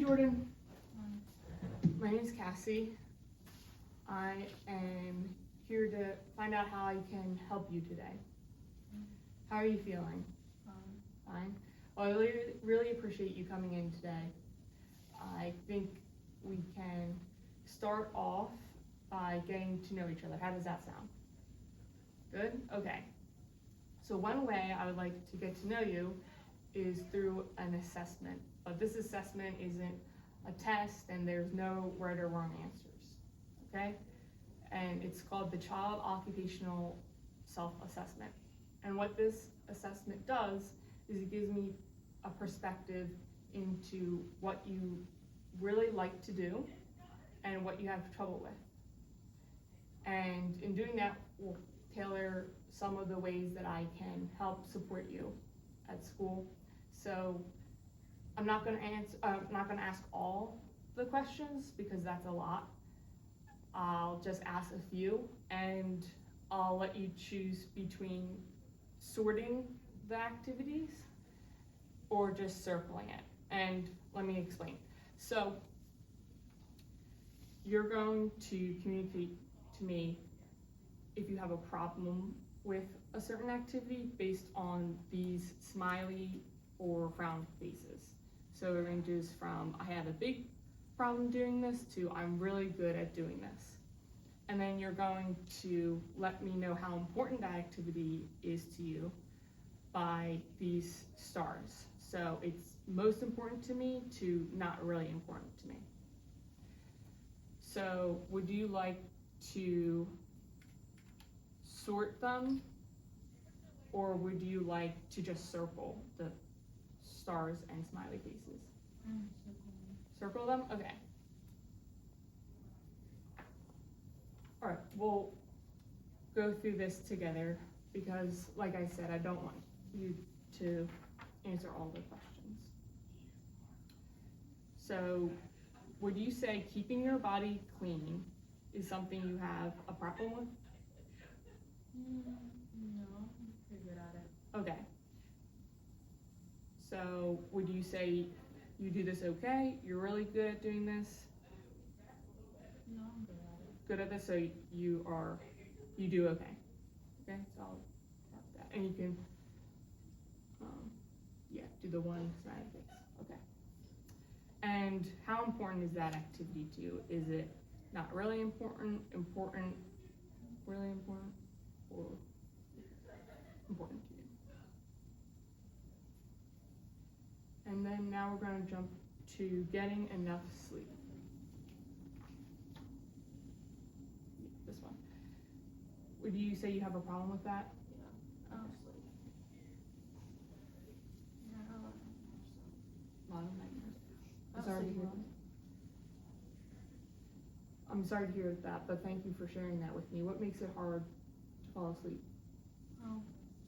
Jordan. My name is Cassie. I am here to find out how I can help you today. How are you feeling? Fine. Well, I really appreciate you coming in today. I think we can start off by getting to know each other. How does that sound? Good? Okay. So one way I would like to get to know you is through an assessment. But this assessment isn't a test and there's no right or wrong answers, okay? And it's called the Child Occupational Self-Assessment. And what this assessment does is it gives me a perspective into what you really like to do and what you have trouble with. And in doing that, we'll tailor some of the ways that I can help support you at school. So I'm not going to ask all the questions because that's a lot. I'll just ask a few, and I'll let you choose between sorting the activities or just circling it. And let me explain. So you're going to communicate to me if you have a problem with a certain activity based on these smiley or frown faces. So it ranges from I have a big problem doing this to I'm really good at doing this. And then you're going to let me know how important that activity is to you by these stars. So it's most important to me to not really important to me. So would you like to sort them, or would you like to just circle the stars and smiley faces? Circle them? Okay. All right, we'll go through this together because, like I said, I don't want you to answer all the questions. So, would you say keeping your body clean is something you have a problem with? No, I'm pretty good at it. Okay. So, would you say you do this okay? You're really good at doing this? No, I'm good at it. Good at this, so you do okay. Okay, so I'll have that. And you can, do the one smiley face. Okay. And how important is that activity to you? Is it not really important, really important, or important to you? And then now we're going to jump to getting enough sleep. This one. Would you say you have a problem with that? Yeah, I'll sleep. Yeah, I love A lot of nightmares. I'll Sorry to sleep hear well. that. I'm sorry to hear that, but thank you for sharing that with me. What makes it hard to fall asleep?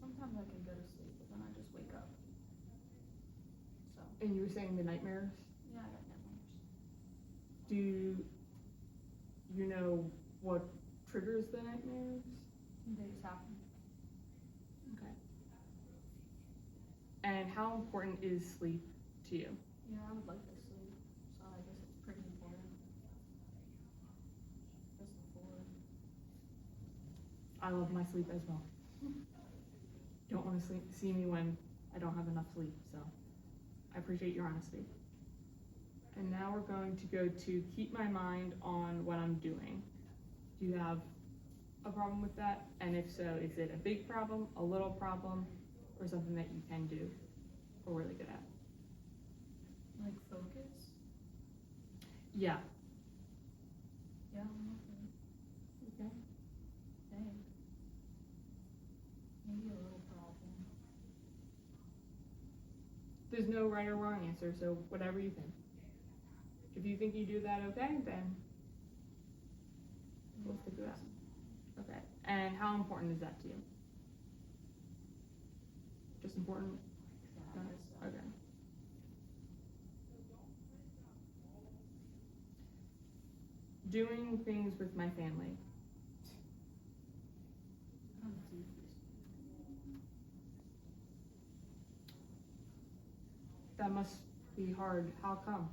Sometimes I can go to sleep, but then I just wake up. So, And you were saying the nightmares? yeah, I got nightmares. Do you know what triggers the nightmares? They just happen. Okay. And how important is sleep to you? Yeah, I would like to sleep, so I guess it's pretty important. Just before. I love my sleep as well. Don't want to see me when I don't have enough sleep, so I appreciate your honesty. And now we're going to go to keep my mind on what I'm doing. Do you have a problem with that? And if so, is it a big problem, a little problem, or something that you can do or really good at? Like focus? Yeah. Yeah, I'm okay. Okay. Dang. Maybe a little problem. There's no right or wrong answer, so whatever you think. If you think you do that okay, then we'll stick with that. Okay. And how important is that to you? Just important? Yeah, I guess so. Okay. Doing things with my family. I don't do this. That must be hard. How come?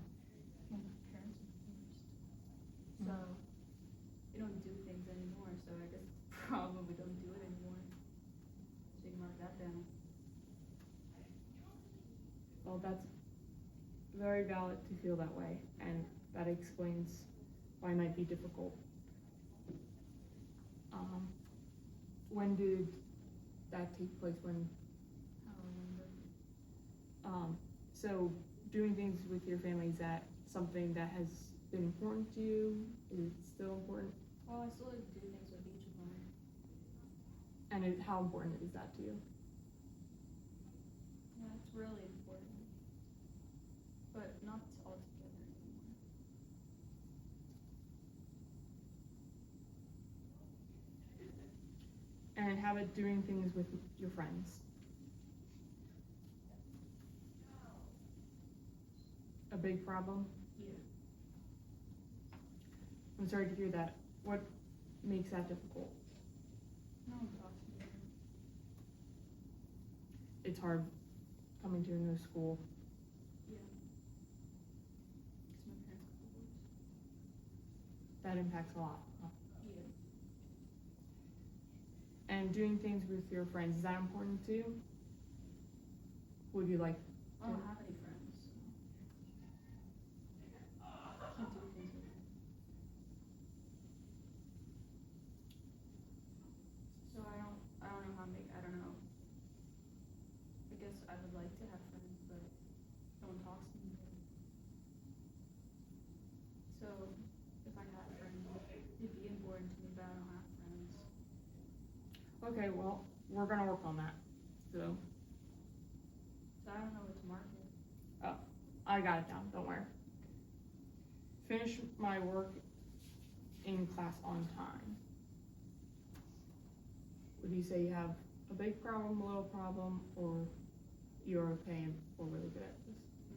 Well, my parents are divorced. So, we don't do things anymore, so I guess it's a problem, we don't do it anymore. So you can mark that down. Well, that's very valid to feel that way, and that explains why it might be difficult. When did that take place? When? I don't remember. So doing things with your family, is that something that has been important to you? Is it still important? Well, I still do things with each of them. And how important is that to you? Yeah, it's really important. But not all together anymore. And how about doing things with your friends? A big problem? Yeah. I'm sorry to hear that. What makes that difficult? No one talks to me. It's hard coming to a new school. Yeah. Because my parents got divorced. That impacts a lot. Huh? Yeah. And doing things with your friends, is that important to you? Would you like I don't have any friends. So. I can't do things with them. So I don't know how to make, I don't know. I guess I would like to have friends, but no one talks to me. So if I had friends, it'd be important to me, but I don't have friends. Okay, well, we're gonna work on that. So I don't know what to mark it. oh, I got it down, don't worry. Finish my work in class on time. Would you say you have a big problem, a little problem, or you're okay and we're really good at this?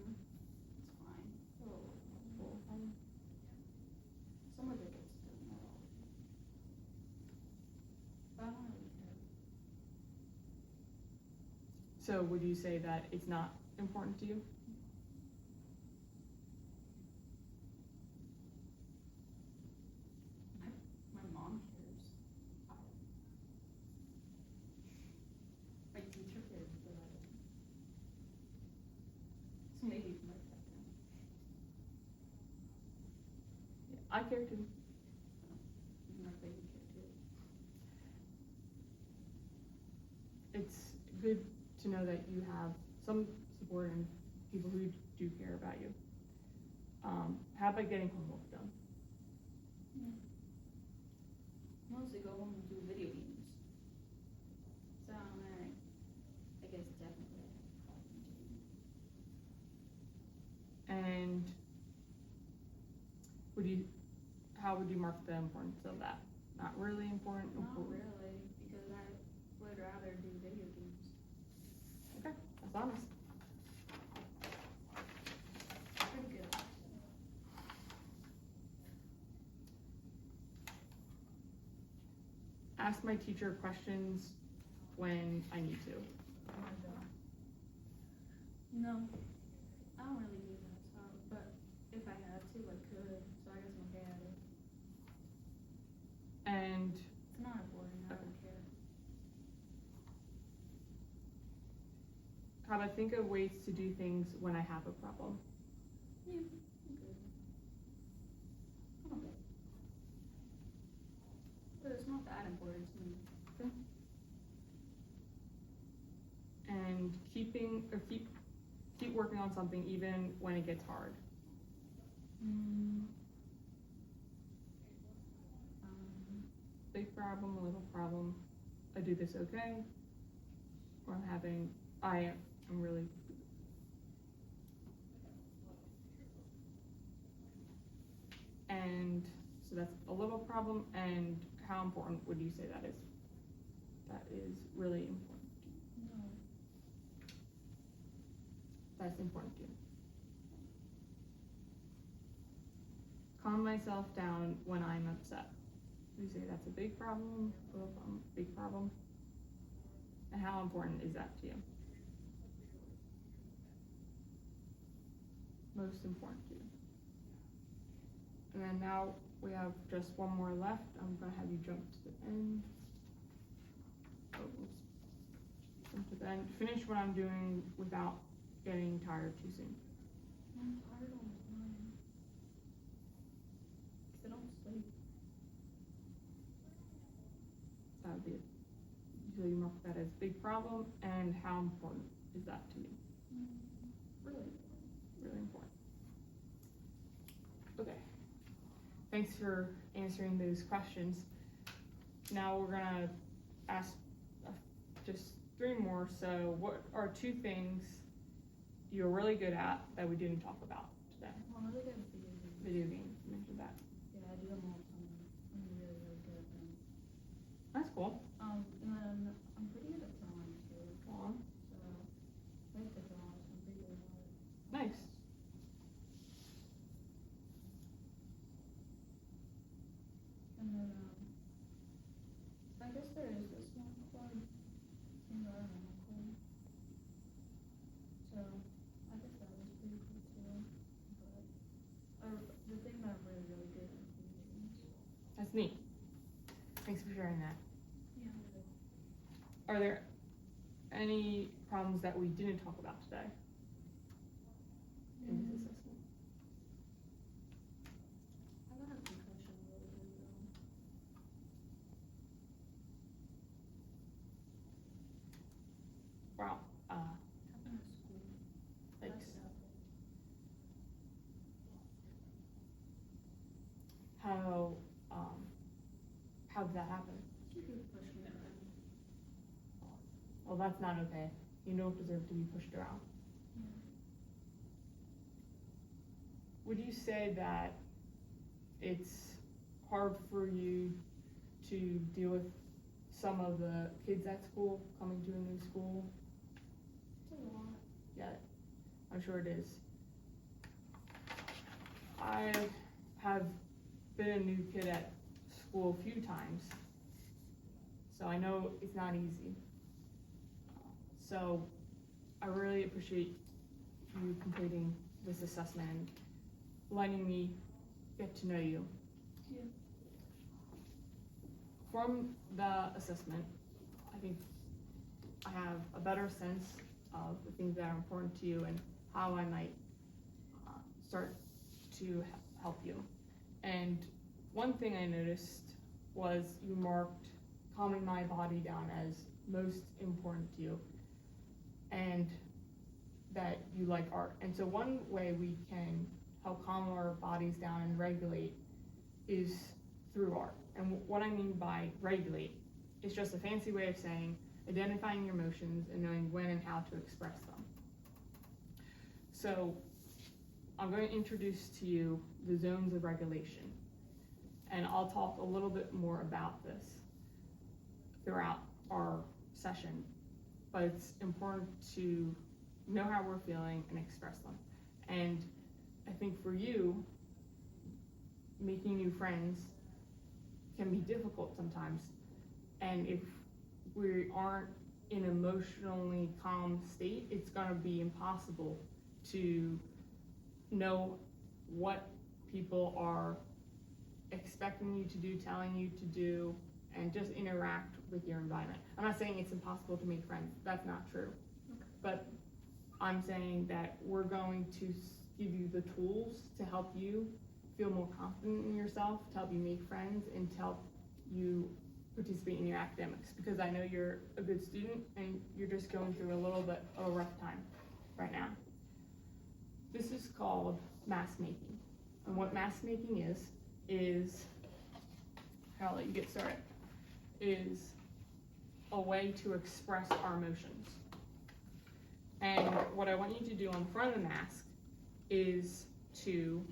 It's fine. Little problem. Some of it gets done, not all of it. But I don't really care. So would you say that it's not important to you? My mom cares. My teacher cares, but I don't. So maybe you can write that down. Yeah, I care too. You can write that you care too. It's good to know that you have some support and people who do care about you. How about getting homework done? Yeah. Mostly go home and do video games. So I guess definitely I have a problem doing And how would you mark the importance of that? Not really important? Not Important? really, because I would rather do video games. Okay, that's honest. Pretty good. Ask my teacher questions when I need to. No, I don't really do that, so, but if I had to, I could, so I guess I'm okay at it. And It's not important, I don't care. how about think of ways to do things when I have a problem? Yeah, I'm good. I'm okay. But it's not that important to me. And keep working on something even when it gets hard. Big problem, a little problem. I do this okay, or I'm really. And so that's a little problem. And how important would you say that is? That is really important. No. That's important to you. Calm myself down when I'm upset. You say that's a big problem, little problem, big problem. And how important is that to you? Most important to you. And then now we have just one more left. I'm gonna have you jump to the end. Oh, oops. Jump to the end. Finish what I'm doing without getting tired too soon. I'm tired all the time. 'Cause I don't sleep. That would be it. So you mark that as big problem, and how important is that to you? Really? Really important. Okay. Thanks for answering those questions. Now we're gonna ask just 3 more. So what are 2 things you're really good at that we didn't talk about today? Well, I'm really good at video games. Video games, you mentioned that. Yeah, I do them all the time. I'm really, really good at them. That's cool. And then I'm pretty good at drawing too. Aw, So I like to draw, so I'm pretty good at it. nice. And then I guess there is this one called environmental. So I guess that was pretty cool too. But the thing that I'm really, really good at is video games. That's neat. Thanks for sharing that. Yeah. Are there any problems that we didn't talk about today in this assessment? I got a concussion really good though. Wow. Happened at school. Thanks. That's happened. How did that happen? You could push me around. Well, that's not okay. You don't deserve to be pushed around. Yeah. Would you say that it's hard for you to deal with some of the kids at school, coming to a new school? It's a lot. Yeah, I'm sure it is. I have been a new kid at school a few times, so I know it's not easy. So I really appreciate you completing this assessment and letting me get to know you. Yeah. From the assessment, I think I have a better sense of the things that are important to you and how I might start to help you. And one thing I noticed was you marked calming my body down as most important to you, and that you like art. And so one way we can help calm our bodies down and regulate is through art. And what I mean by regulate is just a fancy way of saying identifying your emotions and knowing when and how to express them. So I'm going to introduce to you the zones of regulation, and I'll talk a little bit more about this throughout our session, but it's important to know how we're feeling and express them. And I think for you, making new friends can be difficult sometimes, and if we aren't in an emotionally calm state, it's going to be impossible to know what people are expecting you to do, telling you to do, and just interact with your environment. I'm not saying it's impossible to make friends. That's not true. Okay. But I'm saying that we're going to give you the tools to help you feel more confident in yourself, to help you make friends, and to help you participate in your academics, because I know you're a good student and you're just going through a little bit of a rough time right now. This is called mask making. And what mask making is I'll let you get started, is a way to express our emotions. And what I want you to do on the front of the mask is to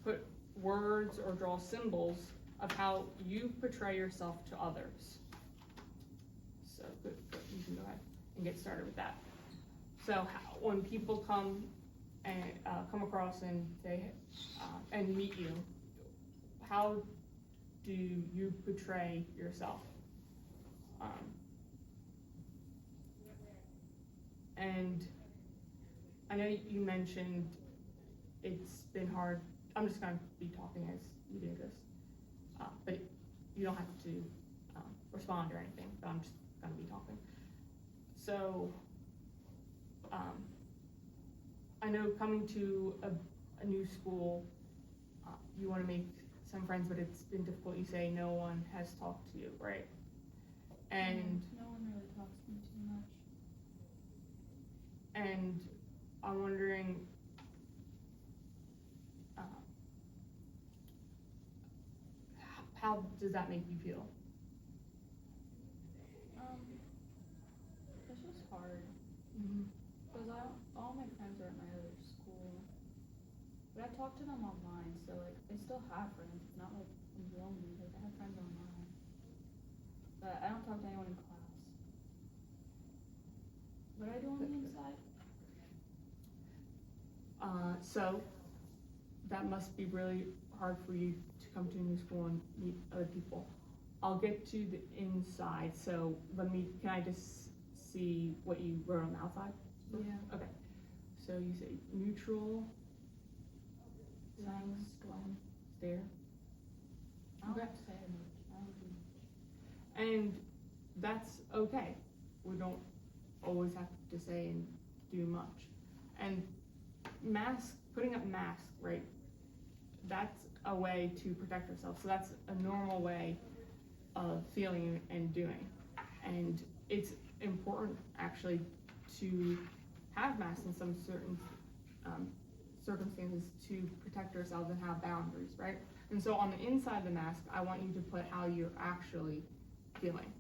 put words or draw symbols of how you portray yourself to others. So good, you can go ahead and get started with that. So when people come and come across and say and meet you, how do you portray yourself? And I know you mentioned it's been hard I'm just gonna be talking as you do this, but you don't have to respond or anything, but I'm just gonna be talking. So, I know coming to a new school, you wanna make some friends, but it's been difficult. You say no one has talked to you, right? And no one really talks to me too much. And I'm wondering, how does that make you feel? It's just hard. Because all my friends are at my other school. But I talk to them online, so like I still have friends. It's not like I'm lonely. Like I have friends online. But I don't talk to anyone in class. What do I do on the inside? So that must be really hard for you to come to a new school and meet other people. I'll get to the inside, so can I just see what you wrote on the outside? Yeah. Okay, so you say neutral, Nice. stare. I don't Okay. have to say much. I don't do much. And that's okay. We don't always have to say and do much. And putting up masks, right? That's a way to protect ourselves. So that's a normal way of feeling and doing. And it's important actually to have masks in some certain circumstances to protect ourselves and have boundaries, right? And so on the inside of the mask, I want you to put how you're actually feeling.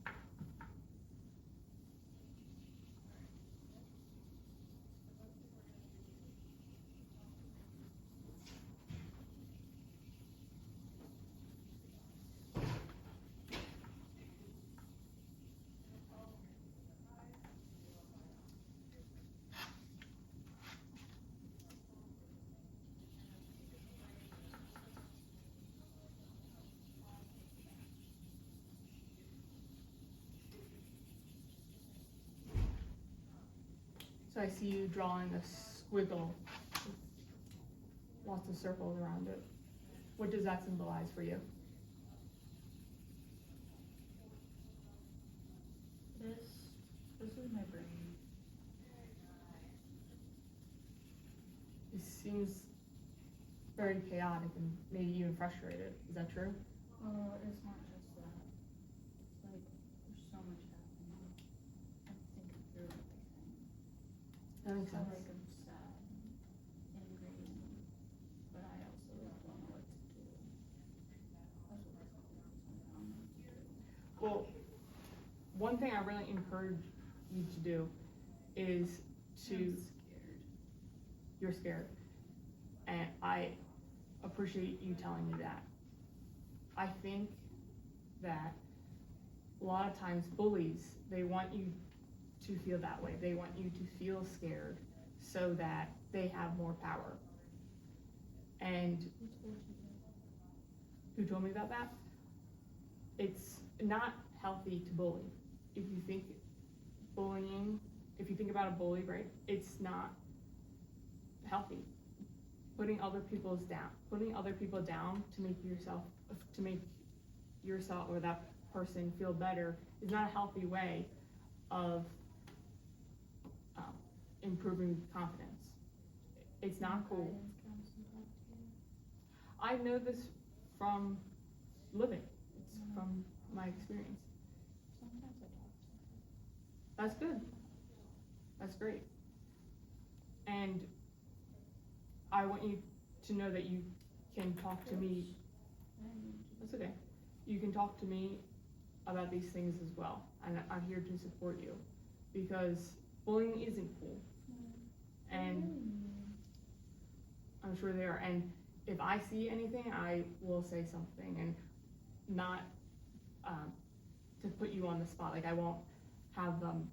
So I see you drawing a squiggle with lots of circles around it. What does that symbolize for you? This is my brain. It seems very chaotic and maybe even frustrated. Is that true? Well, it's not just that. It's like there's so much happening. I'm thinking through everything. That makes So sense. like I'm sad, angry, but I also don't know what to do. That's what it's called. I don't know what to do. Well, one thing I really encourage you to do is I'm scared. you're scared. And I appreciate you telling me that. I think that a lot of times bullies, they want you to feel that way. They want you to feel scared so that they have more power. And Who told you that? who told me about that? It's not healthy to bully. If you think about a bully, right, it's not healthy. Putting other people down to make yourself or that person feel better is not a healthy way of improving confidence. It's not cool. Guidance counselor talked to you? I know this from living. It's from my experience. Sometimes I talk to her. That's good. That's great. And I want you to know that you can talk to me. That's okay. You can talk to me about these things as well. And I'm here to support you because bullying isn't cool. And I'm sure they are. And if I see anything, I will say something and not to put you on the spot. Like I won't have them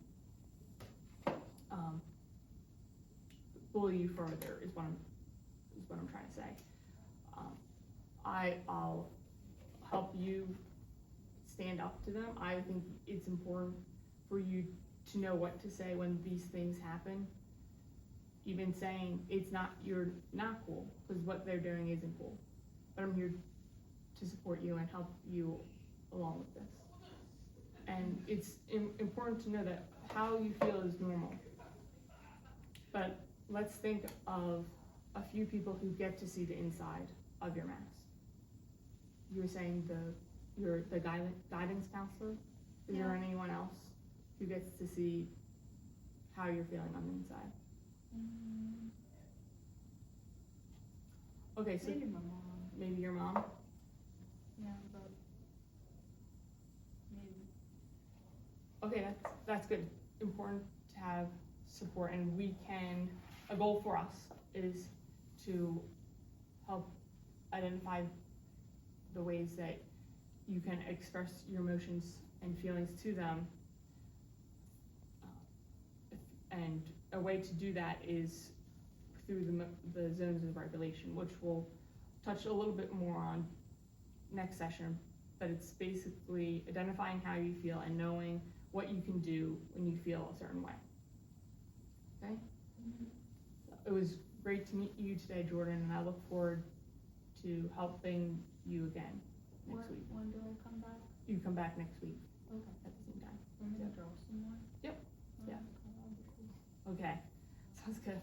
bully you further is what I'm trying to say. I'll help you stand up to them. I think it's important for you to know what to say when these things happen. even saying you're not cool, because what they're doing isn't cool. But I'm here to support you and help you along with this. And it's important to know that how you feel is normal. But let's think of a few people who get to see the inside of your mask. You were saying you're the guidance counselor. Is there anyone else who gets to see how you're feeling on the inside? Okay, so maybe my mom. Maybe your mom? Yeah, but maybe. Okay, that's good. Important to have support, and a goal for us is to help identify the ways that you can express your emotions and feelings to them. And a way to do that is through the zones of regulation, which we'll touch a little bit more on next session, but it's basically identifying how you feel and knowing what you can do when you feel a certain way. Okay? It was great to meet you today, Jordan, and I look forward to helping you again next week. When do I come back? You come back next week. Okay. At the same time. We're gonna draw some more? Yep. Yeah. Okay. Sounds good.